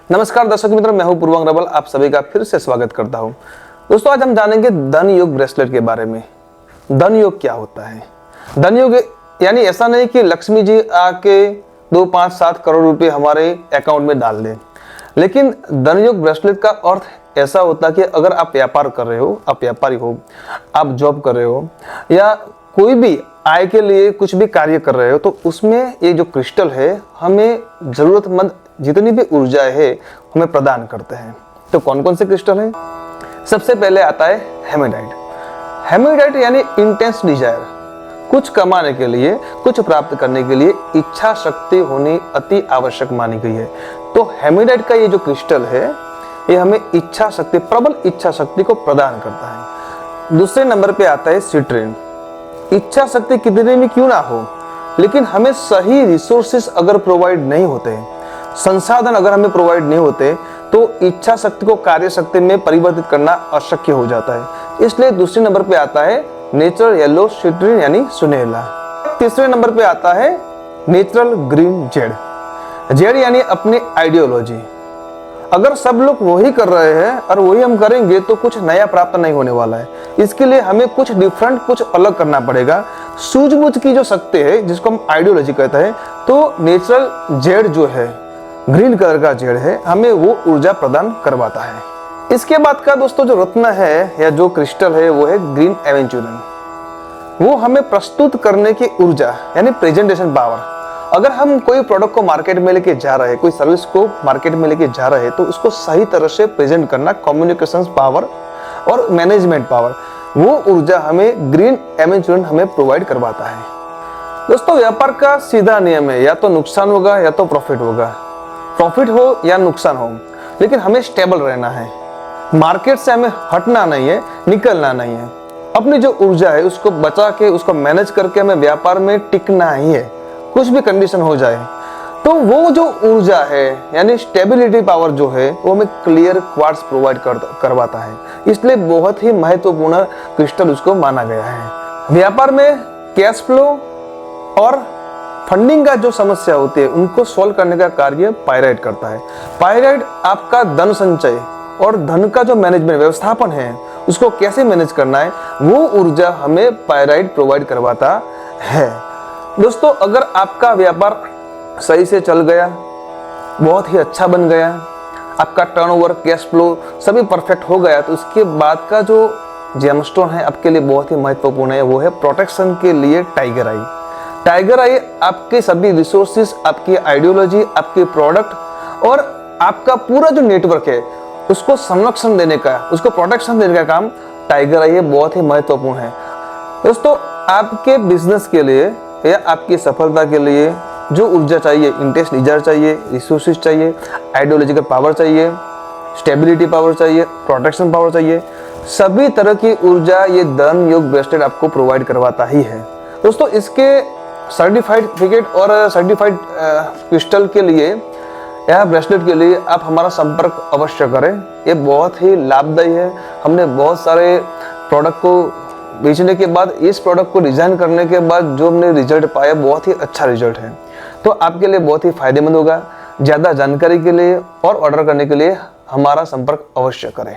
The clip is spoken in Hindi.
नमस्कार दर्शक मित्रों, मैं हूं पूर्वांग रबल, आप सभी का फिर से स्वागत करता हूं। दोस्तों, आज हम जानेंगे धन योग ब्रेसलेट के बारे में। धन योग क्या होता है? धन योग यानी ऐसा नहीं कि लक्ष्मी जी आके 2, 5, 7 करोड़ रुपए हमारे अकाउंट में डाल दें, लेकिन धन योग ब्रेसलेट का अर्थ ऐसा होता है कि अगर आप व्यापार कर रहे हो, आप व्यापारी हो, आप जॉब कर रहे हो या कोई भी आय के लिए कुछ भी कार्य कर रहे हो, तो उसमें ये जो क्रिस्टल है हमें जरूरतमंद जितनी भी ऊर्जा है हमें प्रदान करते हैं। तो कौन कौन से क्रिस्टल हैं? सबसे पहले आता है हेमेटाइट। हेमेटाइट यानी इंटेंस डिजायर, कुछ कमाने के लिए, कुछ प्राप्त करने के लिए इच्छा शक्ति होनी अति आवश्यक मानी गई है। तो हेमेटाइट का ये जो क्रिस्टल है ये हमें इच्छा शक्ति, प्रबल इच्छा शक्ति को प्रदान करता है। दूसरे नंबर पे आता है सिट्रीन। इच्छा शक्ति कितने में क्यों ना हो, लेकिन हमें सही रिसोर्सेस अगर प्रोवाइड नहीं होते, संसाधन अगर हमें प्रोवाइड नहीं होते, तो इच्छा शक्ति को कार्य शक्ति में परिवर्तित करना अशक्य हो जाता है। इसलिए दूसरे नंबर पे आता है नेचुरल येलो सिट्रीन यानी सुनहला। तीसरे नंबर पे आता है नेचुरल ग्रीन जेड। जेड यानी अपनी आइडियोलॉजी। अगर सब लोग वही कर रहे हैं और वही हम करेंगे तो कुछ नया प्राप्त नहीं होने वाला है। इसके लिए हमें कुछ डिफरेंट, कुछ अलग करना पड़ेगा। सूझबूझ की जो शक्ति है जिसको हम आइडियोलॉजी कहते हैं, तो नेचुरल जेड जो है, ग्रीन कलर का जेड है, हमें वो ऊर्जा प्रदान करवाता है। इसके बाद का दोस्तों जो रत्न है या जो क्रिस्टल है वो है ग्रीन एवेंचुरिन। वो हमें प्रस्तुत करने की ऊर्जा यानी प्रेजेंटेशन पावर। अगर हम कोई प्रोडक्ट को मार्केट में लेके जा रहे हैं, कोई सर्विस को मार्केट में लेके जा रहे हैं, तो उसको सही तरह से प्रेजेंट करना, कम्युनिकेशन पावर और मैनेजमेंट पावर, वो ऊर्जा हमें ग्रीन एवेंचुरिन हमें प्रोवाइड करवाता है। दोस्तों, व्यापार का सीधा नियम है, या तो नुकसान होगा या तो प्रॉफिट होगा। प्रॉफिट हो या नुकसान हो, लेकिन हमें स्टेबल रहना है। मार्केट से हमें हटना नहीं है, निकलना नहीं है। अपनी जो ऊर्जा है उसको बचा के, उसको मैनेज करके हमें व्यापार में टिकना ही है, कुछ भी कंडीशन हो जाए। तो वो जो ऊर्जा है यानी स्टेबिलिटी पावर जो है वो हमें क्लियर क्वार्ट्ज प्रोवाइड करवाता है। इसलिए बहुत ही महत्वपूर्ण क्रिस्टल उसको माना गया है। व्यापार में कैश फ्लो और फंडिंग का जो समस्या होती है उनको सॉल्व करने का कार्य पायराइट करता है। पायराइट आपका धन संचय और धन का जो मैनेजमेंट, व्यवस्थापन है, उसको कैसे मैनेज करना है, वो ऊर्जा हमें पायराइट प्रोवाइड करवाता है। दोस्तों, अगर आपका व्यापार सही से चल गया, बहुत ही अच्छा बन गया, आपका टर्नओवर, कैश फ्लो सभी परफेक्ट हो गया, तो उसके बाद का जो जेमस्टोन है आपके लिए बहुत ही महत्वपूर्ण है, वो है प्रोटेक्शन के लिए टाइगर आई। टाइगर आई आपके सभी रिसोर्सेज, आपकी आइडियोलॉजी, आपके प्रोडक्ट और आपका पूरा जो नेटवर्क है उसको संरक्षण देने का, उसको प्रोटेक्शन देने का काम टाइगर आई बहुत ही महत्वपूर्ण है। दोस्तों, आपके बिजनेस के लिए या आपकी सफलता के लिए जो ऊर्जा चाहिए, इंटेंस डिजायर चाहिए, रिसोर्सेज चाहिए, आइडियोलॉजिकल पावर चाहिए, स्टेबिलिटी पावर चाहिए, प्रोटेक्शन पावर चाहिए, सभी तरह की ऊर्जा ये धन योग ब्रेसलेट आपको प्रोवाइड करवाता ही है। दोस्तों, इसके सर्टिफिकेट और सर्टिफाइड क्रिस्टल के लिए या ब्रेसलेट के लिए आप हमारा संपर्क अवश्य करें। ये बहुत ही लाभदायी है। हमने बहुत सारे प्रोडक्ट को बेचने के बाद, इस प्रोडक्ट को डिजाइन करने के बाद जो हमने रिजल्ट पाया, बहुत ही अच्छा रिजल्ट है। तो आपके लिए बहुत ही फायदेमंद होगा। ज़्यादा जानकारी के लिए और ऑर्डर करने के लिए हमारा संपर्क अवश्य करें।